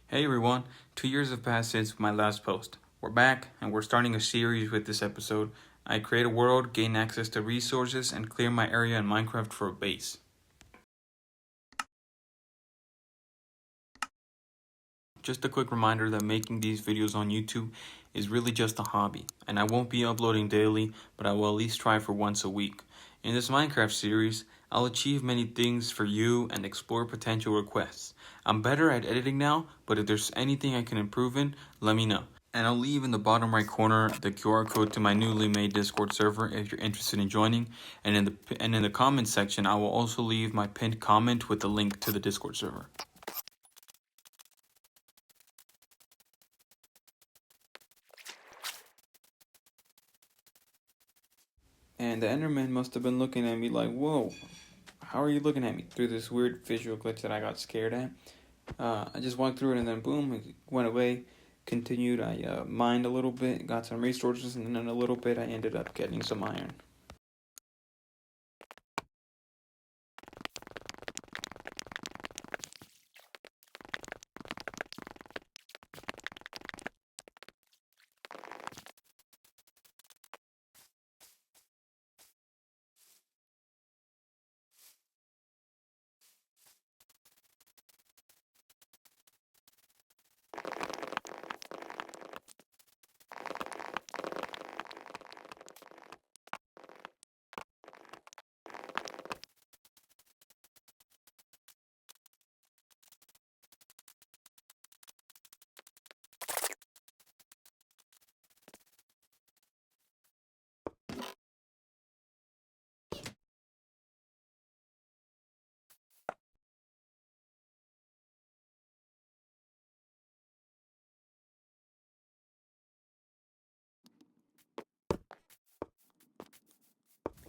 Hey everyone, 2 years have passed since my last post. We're back and we're starting a series with this episode. I create a world, gain access to resources, and clear my area in Minecraft for a base. Just a quick reminder that making these videos on YouTube is really just a hobby, and I won't be uploading daily, but I will at least try for once a week. In this Minecraft series, I'll achieve many things for you and explore potential requests. I'm better at editing now, but if there's anything I can improve in, let me know. And I'll leave in the bottom right corner the QR code to my newly made Discord server if you're interested in joining. And in the comments section, I will also leave my pinned comment with the link to the Discord server. And the Enderman must have been looking at me like, whoa, how are you looking at me? Through this weird visual glitch that I got scared at. I just walked through it and then boom, it went away. Continued, I mined a little bit, got some resources, and then in a little bit I ended up getting some iron.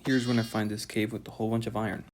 Here's when I find this cave with a whole bunch of iron.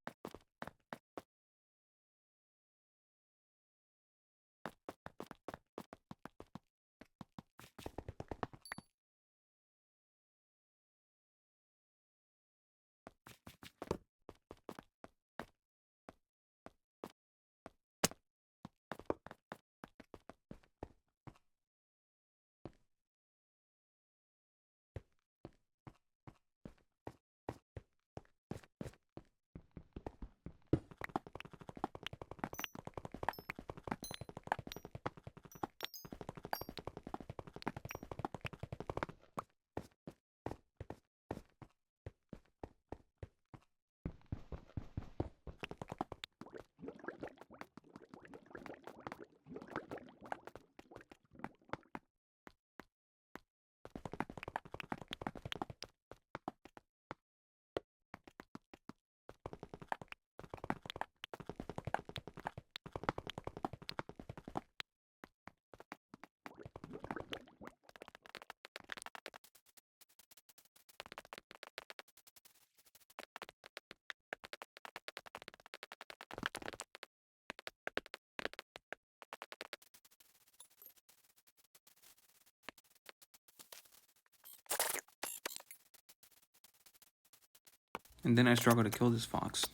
And then I struggle to kill this fox.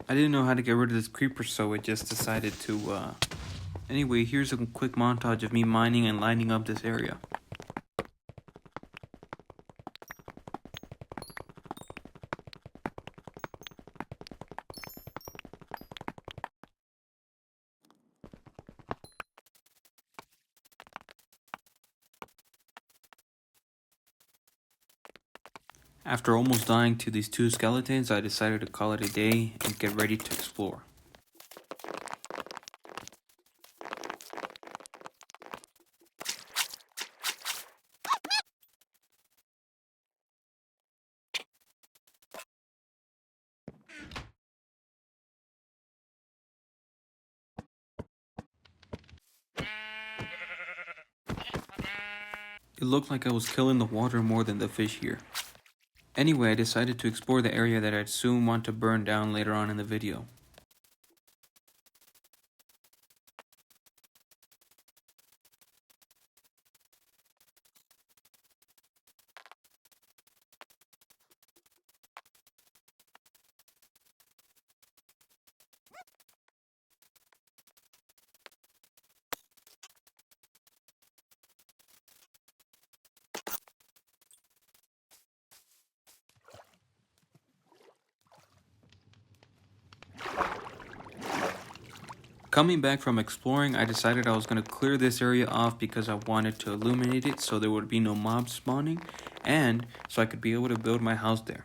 I didn't know how to get rid of this creeper, so I just decided to, Anyway, here's a quick montage of me mining and lining up this area. After almost dying to these two skeletons, I decided to call it a day and get ready to explore. It looked like I was killing the water more than the fish here. Anyway, I decided to explore the area that I'd soon want to burn down later on in the video. Coming back from exploring, I decided I was going to clear this area off because I wanted to illuminate it so there would be no mobs spawning, and so I could be able to build my house there.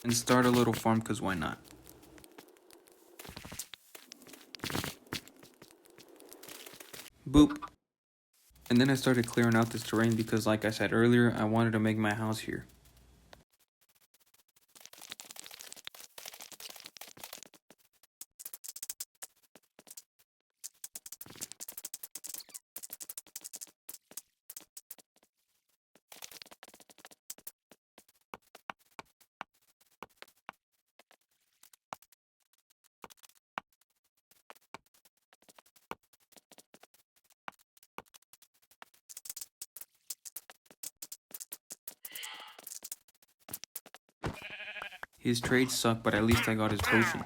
And start a little farm because why not? Boop. And then I started clearing out this terrain because, like I said earlier, I wanted to make my house here. His trades suck, but at least I got his potion.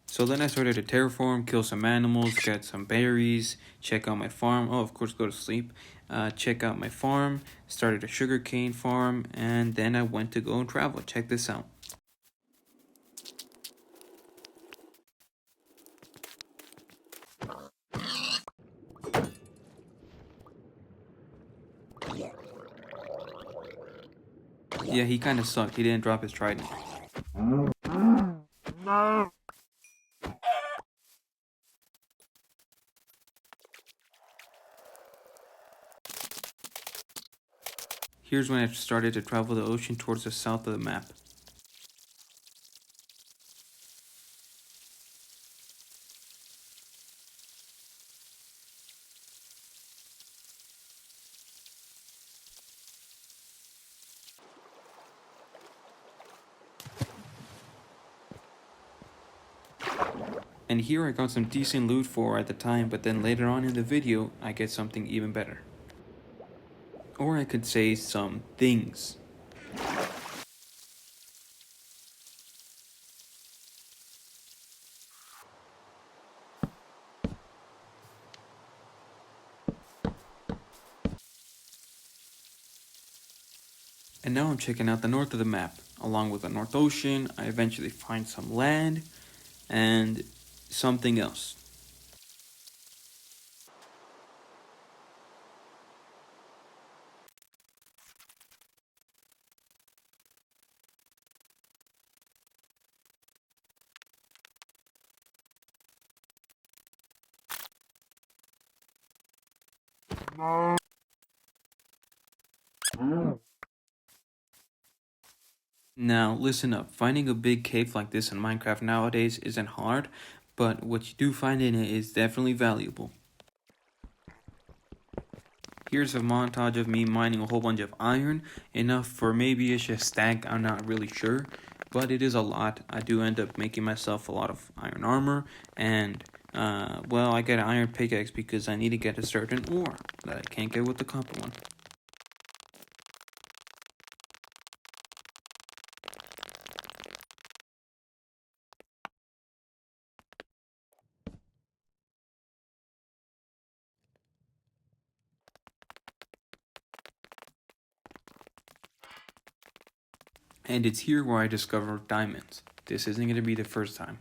So then I started to terraform, kill some animals, get some berries, check out my farm. Oh, of course, go to sleep. Check out my farm, started a sugarcane farm, and then I went to go and travel. Check this out. Yeah, he kind of sucked. He didn't drop his trident. Here's when I started to travel the ocean towards the south of the map. And here I got some decent loot for at the time, but then later on in the video, I get something even better. Or I could say some things. And now I'm checking out the north of the map. Along with the North Ocean, I eventually find some land and something else. Now, listen up. Finding a big cave like this in Minecraft nowadays isn't hard, but what you do find in it is definitely valuable. Here's a montage of me mining a whole bunch of iron, enough for maybe it's just stack, I'm not really sure, but it is a lot. I do end up making myself a lot of iron armor, and, well, I get an iron pickaxe because I need to get a certain ore that I can't get with the copper one. And it's here where I discovered diamonds. This isn't going to be the first time.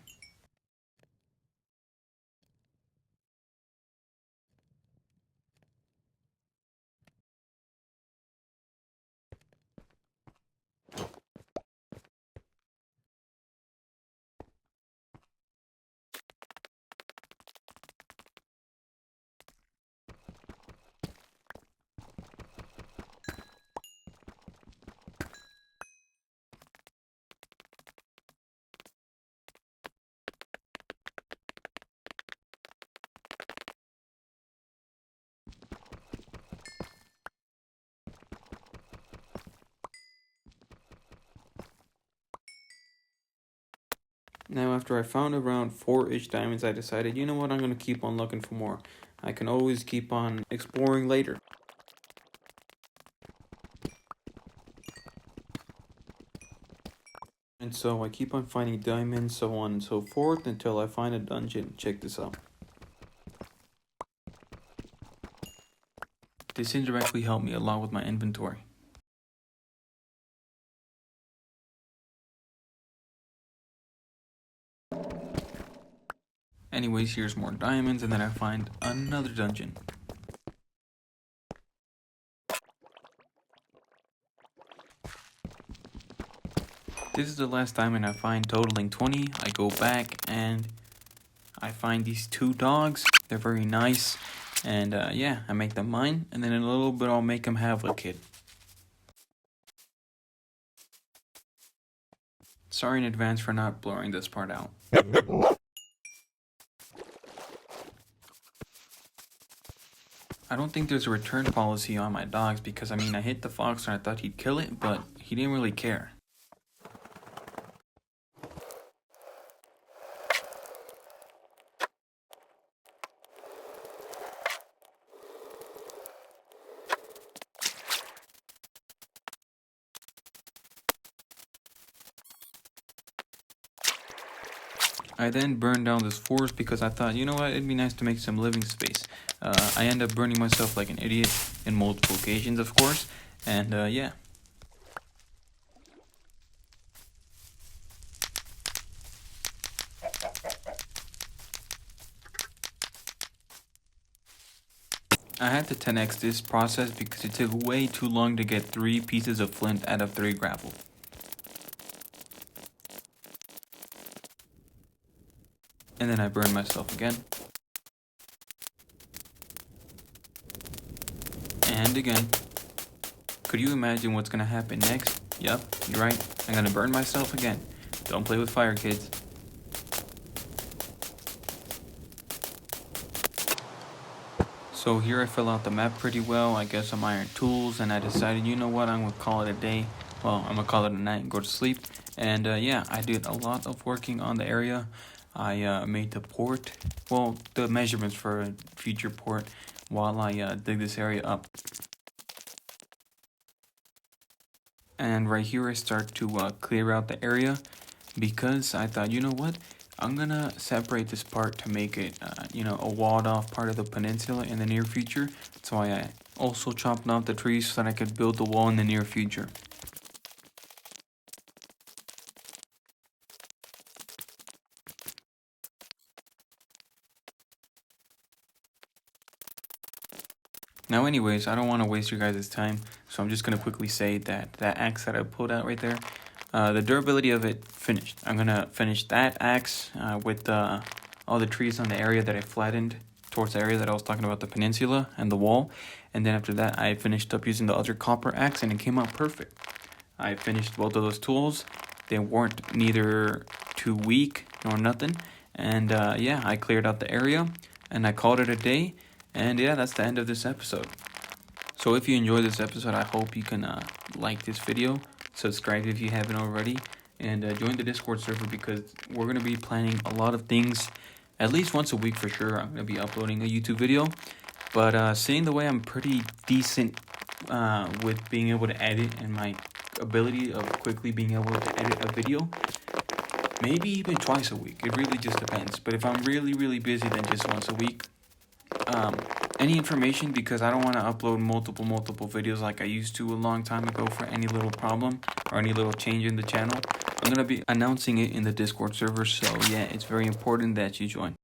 Now, after I found around 4-ish diamonds, I decided, you know what, I'm going to keep on looking for more. I can always keep on exploring later. And so I keep on finding diamonds, so on and so forth, until I find a dungeon. Check this out. This indirectly helped me a lot with my inventory. Anyways, here's more diamonds, and then I find another dungeon. This is the last diamond I find, totaling 20. I go back and I find these 2 dogs. They're very nice. And yeah, I make them mine. And then in a little bit, I'll make them have a kid. Sorry in advance for not blurring this part out. I don't think there's a return policy on my dogs because, I mean, I hit the fox and I thought he'd kill it, but he didn't really care. I then burned down this forest because I thought, you know what, it'd be nice to make some living space. I end up burning myself like an idiot in multiple occasions, of course, and yeah. I had to 10x this process because it took way too long to get 3 pieces of flint out of 3 gravel. And then I burned myself again. And again. Could you imagine what's gonna happen next? Yep, you're right. I'm gonna burn myself again. Don't play with fire, kids. So here I fill out the map pretty well. I get some iron tools and I decided, you know what, I'm gonna call it a day. Well, I'm gonna call it a night and go to sleep. And yeah, I did a lot of working on the area. I made the port, well, the measurements for a future port while I dig this area up. And right here I start to clear out the area because I thought, you know what, I'm gonna separate this part to make it, you know, a walled off part of the peninsula in the near future. So I also chopped off the trees so that I could build the wall in the near future. Now anyways, I don't want to waste your guys' time, so I'm just going to quickly say that that axe that I pulled out right there, the durability of it finished. I'm going to finish that axe with all the trees on the area that I flattened towards the area that I was talking about, the peninsula and the wall. And then after that, I finished up using the other copper axe and it came out perfect. I finished both of those tools. They weren't neither too weak nor nothing. And yeah, I cleared out the area and I called it a day. And yeah, that's the end of this episode. So if you enjoyed this episode, I hope you can like this video, subscribe if you haven't already, and join the Discord server because we're going to be planning a lot of things at least once a week for sure. I'm going to be uploading a YouTube video. But seeing the way I'm pretty decent with being able to edit and my ability of quickly being able to edit a video, maybe even twice a week. It really just depends. But if I'm really, really busy, then just once a week. any information, because I don't want to upload multiple videos like I used to a long time ago for any little problem or any little change in the channel. I'm going to be announcing it in the Discord server, so yeah, it's very important that you join.